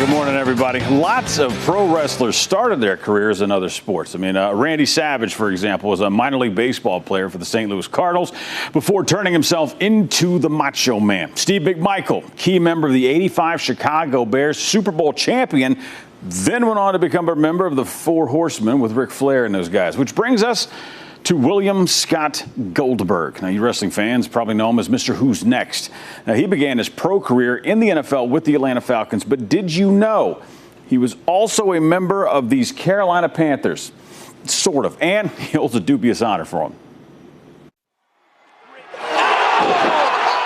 Good morning, everybody. Lots of pro wrestlers started their careers in other sports. I mean, Randy Savage, for example, was a minor league baseball player for the St. Louis Cardinals before turning himself into the Macho Man. Steve McMichael, key member of the '85 Chicago Bears, Super Bowl champion, then went on to become a member of the Four Horsemen with Ric Flair and those guys, which brings us to William Scott Goldberg. Now, you wrestling fans probably know him as Mr. Who's Next. Now, he began his pro career in the NFL with the Atlanta Falcons, but did you know he was also a member of these Carolina Panthers? Sort of, and he holds a dubious honor for them.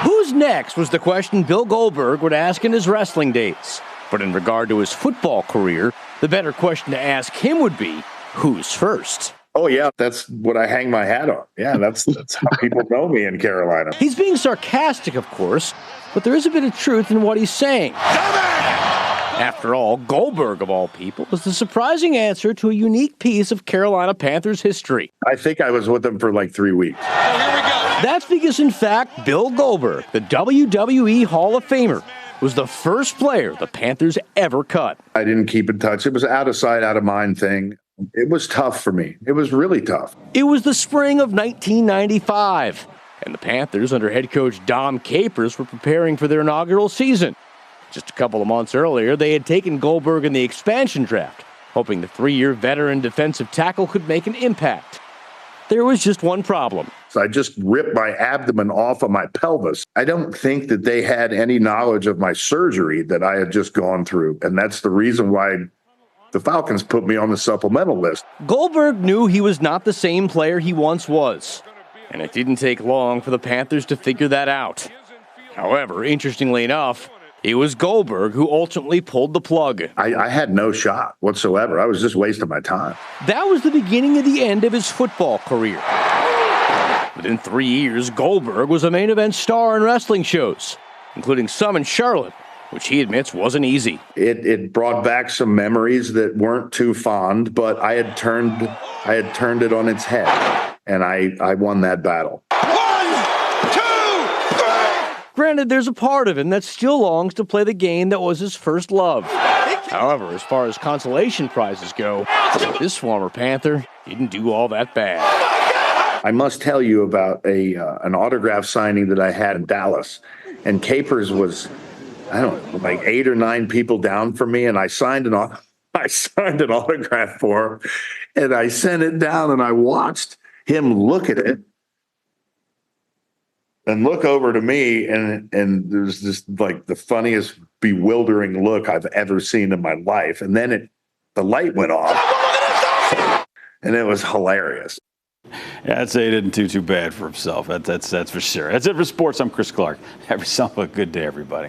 Who's next was the question Bill Goldberg would ask in his wrestling days. But in regard to his football career, the better question to ask him would be, who's first? Oh, yeah, that's what I hang my hat on. Yeah, that's how people know me in Carolina. He's being sarcastic, of course, but there is a bit of truth in what he's saying. After all, Goldberg, of all people, was the surprising answer to a unique piece of Carolina Panthers history. I think I was with them for like 3 weeks. Oh, here we go. That's because, in fact, Bill Goldberg, the WWE Hall of Famer, was the first player the Panthers ever cut. I didn't keep in touch. It was out of sight, out of mind thing. It was tough for me. It was really tough. It was the spring of 1995, and the Panthers, under head coach Dom Capers, were preparing for their inaugural season. Just a couple of months earlier, they had taken Goldberg in the expansion draft, hoping the 3-year veteran defensive tackle could make an impact. There was just one problem. So I just ripped my abdomen off of my pelvis. I don't think that they had any knowledge of my surgery that I had just gone through, and that's the reason why the Falcons put me on the supplemental list. Goldberg knew he was not the same player he once was, and it didn't take long for the Panthers to figure that out. However, interestingly enough, it was Goldberg who ultimately pulled the plug. I had no shot whatsoever. I was just wasting my time. That was the beginning of the end of his football career. Within 3 years, Goldberg was a main event star in wrestling shows, including some in Charlotte, which he admits wasn't easy. It brought back some memories that weren't too fond, but I had turned it on its head, and I won that battle. 1, 2, 3! Granted, there's a part of him that still longs to play the game that was his first love. However, as far as consolation prizes go, this former Panther didn't do all that bad. I must tell you about an autograph signing that I had in Dallas, and Capers was, I don't know, like 8 or 9 people down from me, and I signed an autograph for him, and I sent it down, and I watched him look at it and look over to me, and there's this like the funniest, bewildering look I've ever seen in my life, and then the light went off, and it was hilarious. Yeah, I'd say he didn't do too bad for himself. That's for sure. That's it for sports. I'm Chris Clark. Have yourself a good day, everybody.